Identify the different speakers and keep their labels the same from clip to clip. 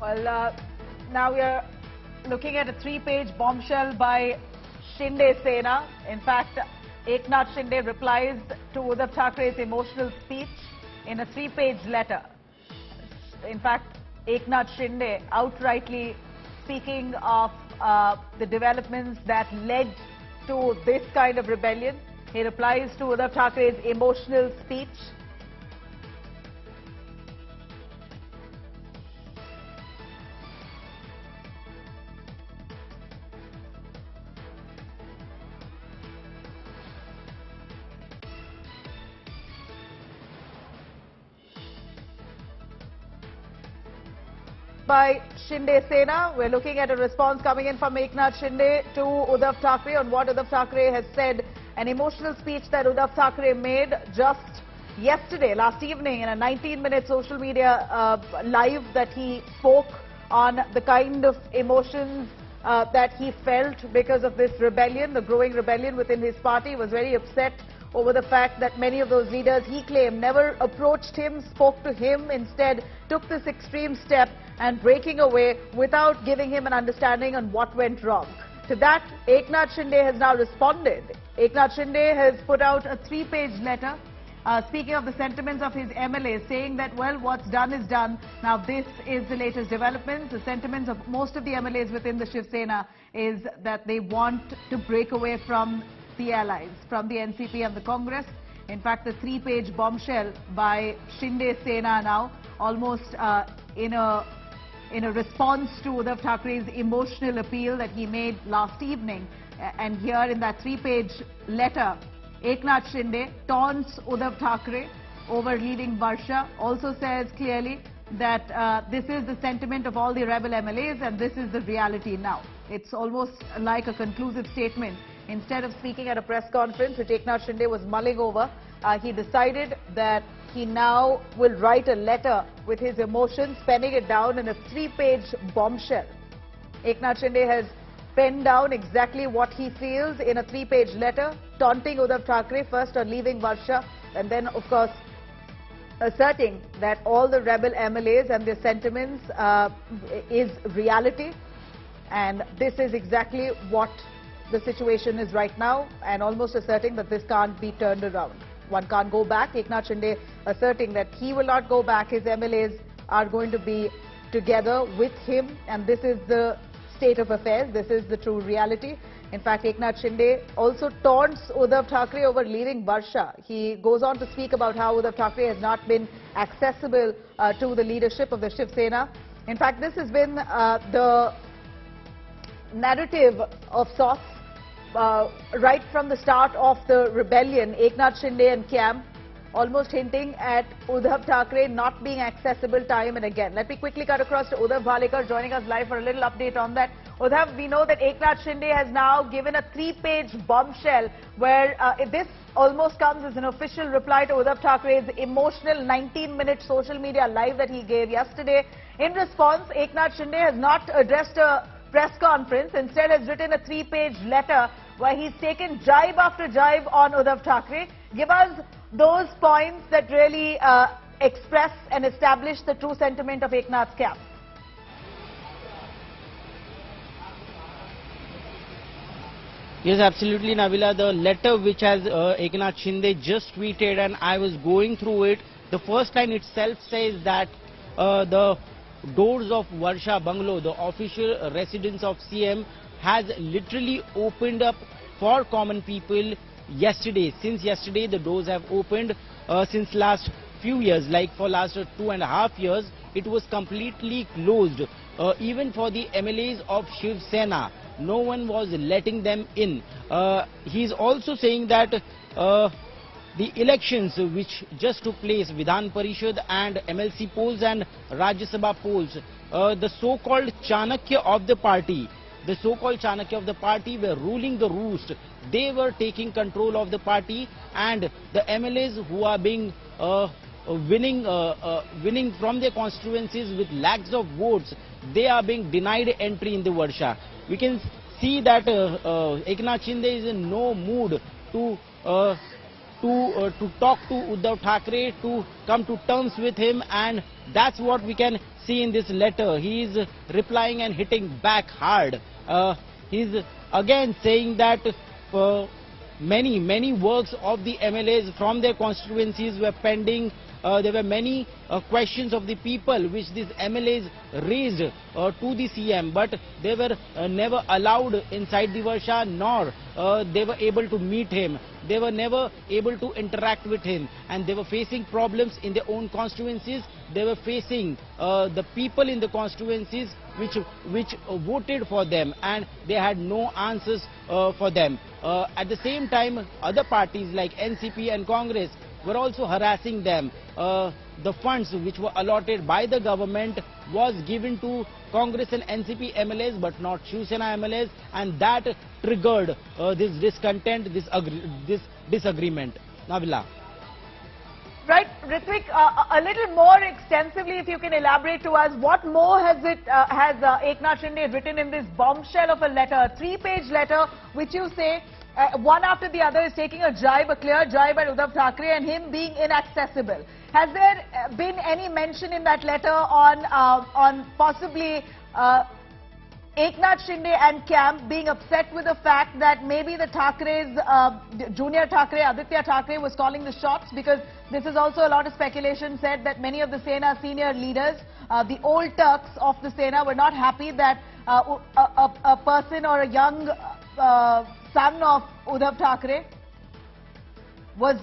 Speaker 1: Well, now we are looking at a three-page bombshell by Shinde Sena. In fact, Eknath Shinde replies to Uddhav Thackeray's emotional speech in a three-page letter. In fact, Eknath Shinde outrightly speaking of the developments that led to this kind of rebellion. He replies to Uddhav Thackeray's emotional speech. By Shinde Sena. We're looking at a response coming in from Eknath Shinde to Uddhav Thackeray on what Uddhav Thackeray has said. An emotional speech that Uddhav Thackeray made just yesterday, last evening, in a 19-minute social media live that he spoke on the kind of emotions that he felt because of this rebellion, the growing rebellion within his party. He was very upset over the fact that many of those leaders, he claimed, never approached him, spoke to him, instead took this extreme step and breaking away without giving him an understanding on what went wrong. To that, Eknath Shinde has now responded. Eknath Shinde has put out a three-page letter speaking of the sentiments of his MLAs, saying that, well, what's done is done. Now, this is the latest development. The sentiments of most of the MLAs within the Shiv Sena is that they want to break away from the allies, from the NCP and the Congress. In fact, the three-page bombshell by Shinde Sena now, almost in a response to Uddhav Thackeray's emotional appeal that he made last evening. And here in that three-page letter, Eknath Shinde taunts Uddhav Thackeray over leading Varsha, also says clearly that this is the sentiment of all the rebel MLAs and this is the reality now. It's almost like a conclusive statement. Instead of speaking at a press conference, which Eknath Shinde was mulling over, he decided that he now will write a letter with his emotions, penning it down in a three-page bombshell. Eknath Shinde has penned down exactly what he feels in a three-page letter, taunting Uddhav Thackeray first on leaving Varsha, and then, of course, asserting that all the rebel MLAs and their sentiments is reality. And this is exactly what the situation is right now, and almost asserting that this can't be turned around. One can't go back. Eknath Shinde asserting that he will not go back. His MLAs are going to be together with him, and this is the state of affairs. This is the true reality. In fact, Eknath Shinde also taunts Uddhav Thackeray over leaving Varsha. He goes on to speak about how Uddhav Thackeray has not been accessible to the leadership of the Shiv Sena. In fact, this has been the narrative of sorts right from the start of the rebellion. Eknath Shinde and CAM almost hinting at Uddhav Thackeray not being accessible time and again. Let me quickly cut across to Uddhav Bhalekar joining us live for a little update on that. Uddhav, we know that Eknath Shinde has now given a three-page bombshell where this almost comes as an official reply to Uddhav Thackeray's emotional 19-minute social media live that he gave yesterday. In response, Eknath Shinde has not addressed a press conference, instead has written a three-page letter where he's taken jibe after jibe on Uddhav Thackeray. Give us those points that really express and establish the true sentiment of Eknath's camp.
Speaker 2: Yes, absolutely, Nabila. The letter which has Eknath Shinde just tweeted, and I was going through it, the first line itself says that the doors of Varsha Bungalow, the official residence of CM, has literally opened up for common people yesterday. Since yesterday, the doors have opened. Since last few years, like for last 2.5 years, it was completely closed. Even for the MLAs of Shiv Sena, no one was letting them in. He's also saying that the elections which just took place, Vidhan Parishad and MLC polls and Rajya Sabha polls, the so-called Chanakya of the party, were ruling the roost. They were taking control of the party, and the MLAs who are being winning from their constituencies with lakhs of votes, they are being denied entry in the Varsha. We can see that Eknath Shinde is in no mood to to talk to Uddhav Thackeray, to come to terms with him, and that's what we can see in this letter. He is replying and hitting back hard. He's again saying that many works of the MLAs from their constituencies were pending. There were many questions of the people which these MLAs raised to the CM, but they were never allowed inside the Varsha, nor they were able to meet him. They were never able to interact with him, and they were facing problems in their own constituencies. They were facing the people in the constituencies which voted for them, and they had no answers for them. At the same time, other parties like NCP and Congress were also harassing them. The funds which were allotted by the government was given to Congress and NCP MLAs, but not Shiv Sena MLAs, and that triggered this discontent, this disagreement. Navila.
Speaker 1: Right, Ritvik, a little more extensively, if you can elaborate to us, what more has Eknath Shinde written in this bombshell of a letter, a 3-page letter, which you say one after the other is taking a clear jibe at Uddhav Thackeray and him being inaccessible. Has there been any mention in that letter on possibly Eknath Shinde and camp being upset with the fact that maybe the Thackerays, Junior Thackeray, Aaditya Thackeray was calling the shots? Because this is also a lot of speculation said that many of the Sena senior leaders, the old Turks of the Sena, were not happy that a person or a young son of Uddhav Thackeray was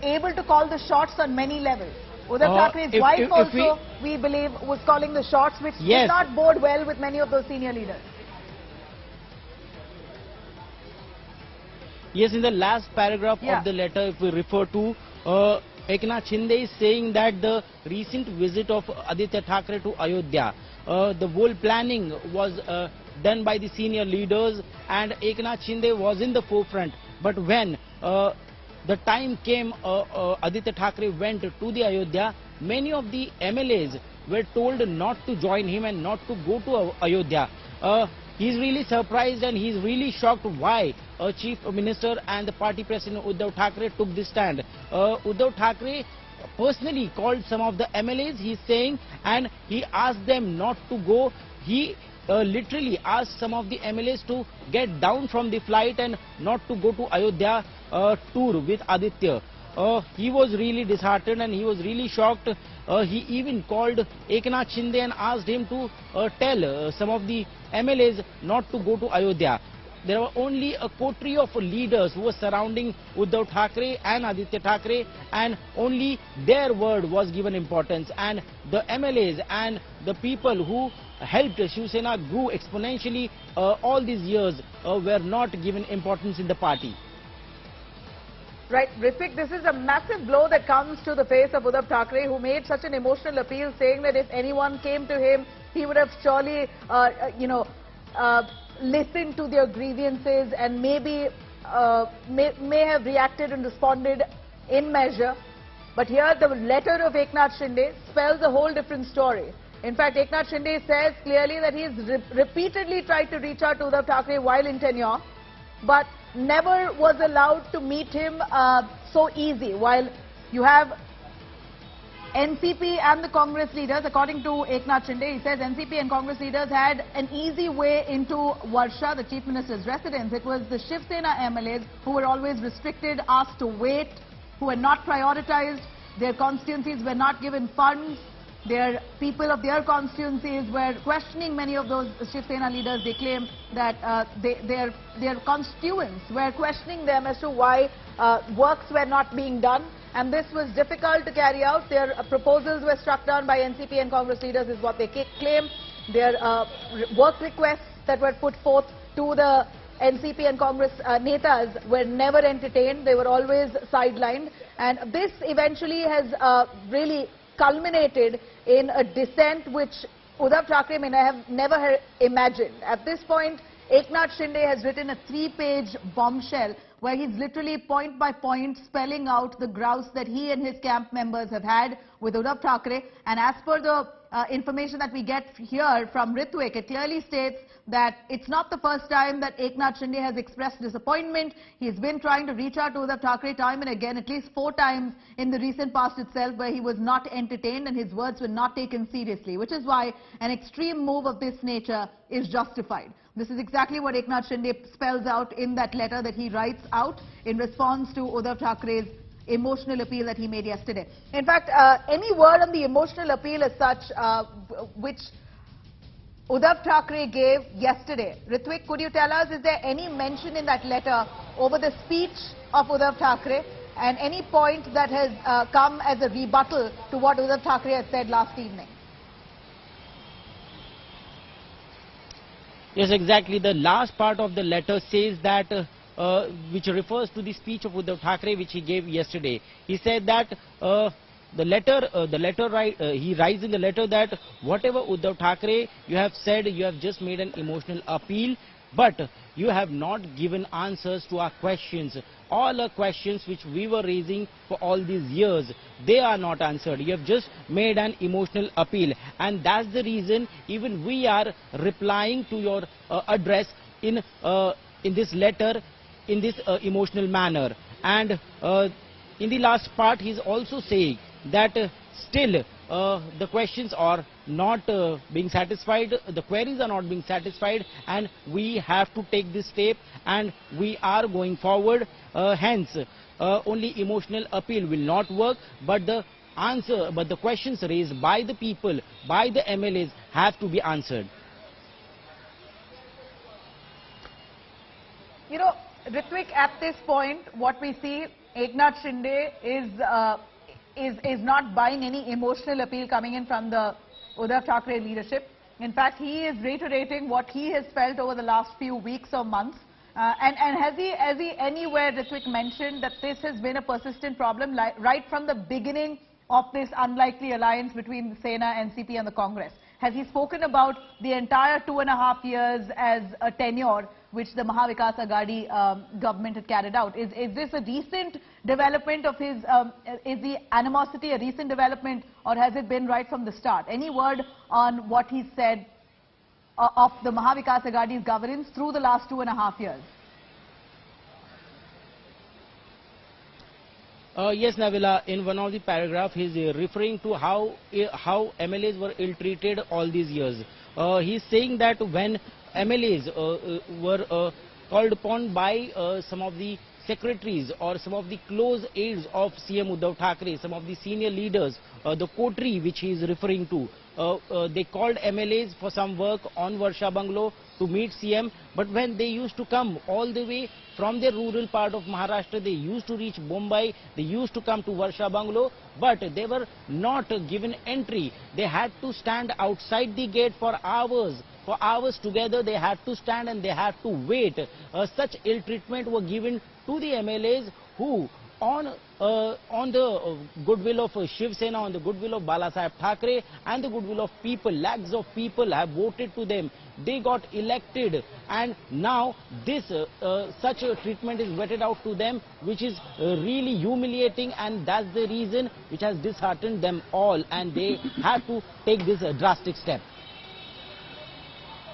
Speaker 1: able to call the shots on many levels. Uddhav Thackeray's wife also, we believe, was calling the shots, which did not bode well with many of those senior leaders.
Speaker 2: Yes, in the last paragraph of the letter, if we refer to, Eknath Shinde is saying that the recent visit of Aaditya Thackeray to Ayodhya, the whole planning was done by the senior leaders, and Eknath Shinde was in the forefront. But when the time came, Aaditya Thackeray went to the Ayodhya, many of the MLAs were told not to join him and not to go to Ayodhya. He's really surprised and he's really shocked why Chief Minister and the party president Uddhav Thackeray took this stand. Uddhav Thackeray personally called some of the MLAs, he's saying, and he asked them not to go. He literally asked some of the MLAs to get down from the flight and not to go to Ayodhya tour with Aditya. He was really disheartened and he was really shocked. He even called Eknath Shinde and asked him to tell some of the MLAs not to go to Ayodhya. There were only a coterie of leaders who were surrounding Uddhav Thackeray and Aaditya Thackeray, and only their word was given importance, and the MLAs and the people who helped Shiv Sena grew exponentially all these years were not given importance in the party.
Speaker 1: Right, Ritvik, this is a massive blow that comes to the face of Uddhav Thackeray, who made such an emotional appeal, saying that if anyone came to him, he would have surely, listened to their grievances and maybe may have reacted and responded in measure. But here the letter of Eknath Shinde spells a whole different story. In fact, Eknath Shinde says clearly that he has repeatedly tried to reach out to Uddhav Thackeray while in tenure, but never was allowed to meet him so easy. While you have NCP and the Congress leaders, according to Eknath Shinde, he says NCP and Congress leaders had an easy way into Varsha, the Chief Minister's residence. It was the Shiv Sena MLAs who were always restricted, asked to wait, who were not prioritized. Their constituencies were not given funds. Their people of their constituencies were questioning many of those Shiv Sena leaders. They claim that their constituents were questioning them as to why works were not being done, and this was difficult to carry out. Their proposals were struck down by NCP and Congress leaders is what they claim. Their work requests that were put forth to the NCP and Congress netas were never entertained. They were always sidelined, and this eventually has really culminated in a dissent which Uddhav Thackeray may have never imagined. At this point, Eknath Shinde has written a 3-page bombshell where he's literally point by point spelling out the grouse that he and his camp members have had with Uddhav Thackeray. And as per the information that we get here from Ritwik, it clearly states that it's not the first time that Eknath Shinde has expressed disappointment. He's been trying to reach out to Uddhav Thackeray time and again, at least 4 times in the recent past itself, where he was not entertained and his words were not taken seriously, which is why an extreme move of this nature is justified. This is exactly what Eknath Shinde spells out in that letter that he writes out in response to Uddhav Thackeray's emotional appeal that he made yesterday. In fact, any word on the emotional appeal as such, which Uddhav Thackeray gave yesterday? Ritwik, could you tell us, is there any mention in that letter over the speech of Uddhav Thackeray and any point that has come as a rebuttal to what Uddhav Thackeray had said last evening?
Speaker 2: Yes, exactly. The last part of the letter says that which refers to the speech of Uddhav Thackeray which he gave yesterday. He said that he writes in the letter that whatever Uddhav Thackeray you have said, you have just made an emotional appeal, but you have not given answers to our questions. All our questions which we were raising for all these years, they are not answered. You have just made an emotional appeal, and that's the reason even we are replying to your address in this letter in this emotional manner. And in the last part, he is also saying that still the questions are not being satisfied, the queries are not being satisfied, and we have to take this step and we are going forward. Hence, only emotional appeal will not work, but the questions raised by the people, by the MLAs, have to be answered.
Speaker 1: You know, Ritwik, at this point, what we see, Eknath Shinde is not buying any emotional appeal coming in from the Uddhav Thackeray leadership. In fact, he is reiterating what he has felt over the last few weeks or months. And has he anywhere, Ritwik, mentioned that this has been a persistent problem right from the beginning of this unlikely alliance between the Sena, NCP and the Congress? Has he spoken about the entire 2.5 years as a tenure which the Maha Vikas Aghadi government had carried out? Is this a recent development of his, is the animosity a recent development, or has it been right from the start? Any word on what he said of the Maha Vikas Aghadi's governance through the last 2.5 years?
Speaker 2: Yes, Nabila, in one of the paragraphs he is referring to how MLAs were ill-treated all these years. He is saying that when MLAs were called upon by some of the secretaries or some of the close aides of CM Uddhav Thackeray, some of the senior leaders, the coterie which he is referring to, they called MLAs for some work on Varsha Bungalow to meet CM, but when they used to come all the way from the rural part of Maharashtra, they used to reach Mumbai, they used to come to Varsha Bungalow, but they were not given entry. They had to stand outside the gate for hours. For hours together they had to stand and they had to wait. Such ill treatment were given to the MLAs who, on the goodwill of Shiv Sena, on the goodwill of Balasaheb Thackeray and the goodwill of people, lakhs of people have voted to them. They got elected, and now this such a treatment is meted out to them, which is really humiliating, and that's the reason which has disheartened them all, and they have to take this drastic step.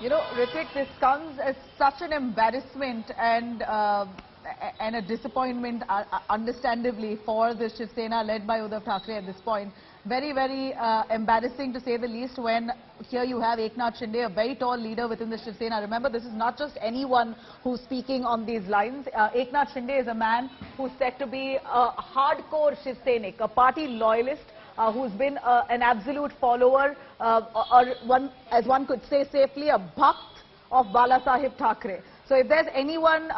Speaker 1: You know, Ritwik, this comes as such an embarrassment and a disappointment, understandably, for the Shiv Sena led by Uddhav Thackeray at this point. Very, very embarrassing to say the least, when here you have Eknath Shinde, a very tall leader within the Shiv Sena. Remember, this is not just anyone who's speaking on these lines. Eknath Shinde is a man who's said to be a hardcore Shiv Sainik, a party loyalist, who's been an absolute follower, or one, as one could say safely, a bhakt of Balasaheb Thackeray. So if there's anyone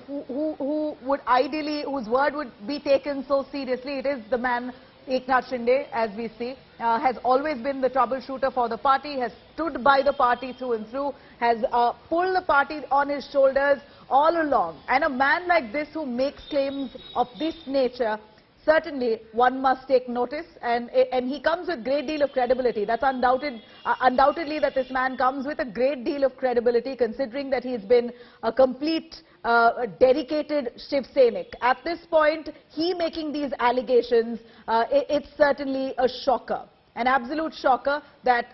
Speaker 1: who would ideally, whose word would be taken so seriously, it is the man Eknath Shinde, as we see. Has always been the troubleshooter for the party, has stood by the party through and through, has pulled the party on his shoulders all along. And a man like this who makes claims of this nature, certainly one must take notice, and he comes with great deal of credibility. That's undoubtedly that this man comes with a great deal of credibility, considering that he's been a complete dedicated Shiv Sainik. At this point, he making these allegations, it's certainly a shocker. An absolute shocker that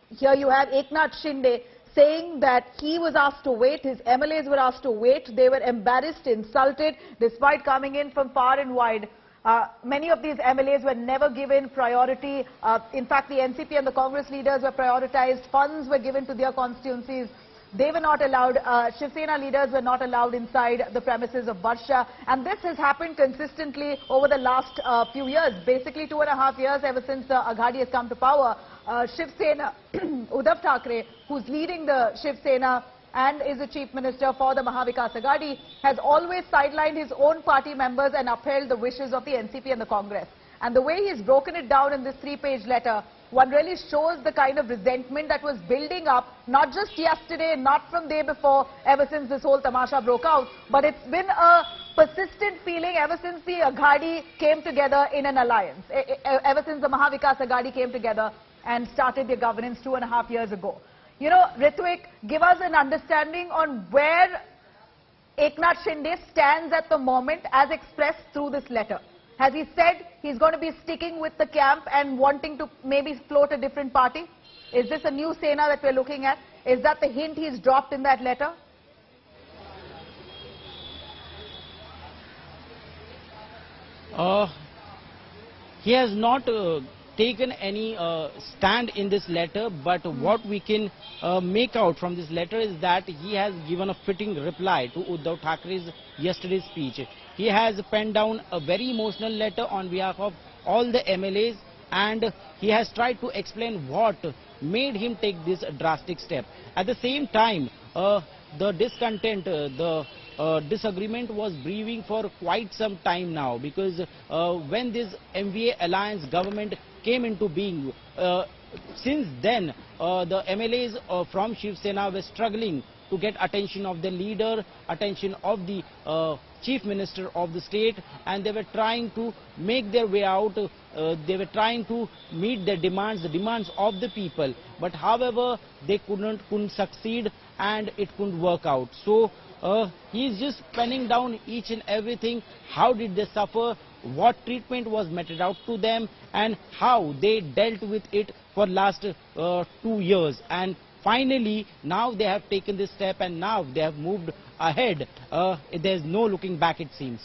Speaker 1: here you have Eknath Shinde saying that he was asked to wait, his MLAs were asked to wait, they were embarrassed, insulted, despite coming in from far and wide. Many of these MLAs were never given priority. In fact, the NCP and the Congress leaders were prioritized. Funds were given to their constituencies. They were not allowed. Shiv Sena leaders were not allowed inside the premises of Varsha. And this has happened consistently over the last few years. Basically 2.5 years ever since the Aghadi has come to power. Shiv Sena, Uddhav Thackeray, who's leading the Shiv Sena and is the Chief Minister for the Mahavikas Aghadi, has always sidelined his own party members and upheld the wishes of the NCP and the Congress. And the way he's broken it down in this 3-page letter, one really shows the kind of resentment that was building up, not just yesterday, not from day before, ever since this whole tamasha broke out, but it's been a persistent feeling ever since the Aghadi came together in an alliance, ever since the Mahavikas Aghadi came together and started their governance 2.5 years ago. You know, Ritvik, give us an understanding on where Eknath Shinde stands at the moment as expressed through this letter. Has he said he's going to be sticking with the camp and wanting to maybe float a different party? Is this a new Sena that we're looking at? Is that the hint he's dropped in that letter?
Speaker 2: He has not taken any stand in this letter, but what we can make out from this letter is that he has given a fitting reply to Uddhav Thackeray's yesterday's speech. He has penned down a very emotional letter on behalf of all the MLAs, and he has tried to explain what made him take this drastic step. At the same time, the discontent, the disagreement was brewing for quite some time now, because when this MVA alliance government came into being, since then the MLAs from Shiv Sena were struggling to get attention of the leader, attention of the Chief Minister of the state, and they were trying to make their way out. They were trying to meet their demands, the demands of the people. But however, they couldn't succeed, and it couldn't work out. So he's just penning down each and everything. How did they suffer? What treatment was meted out to them, and how they dealt with it for last 2 years. And finally, now they have taken this step, and now they have moved ahead. There's no looking back, it seems.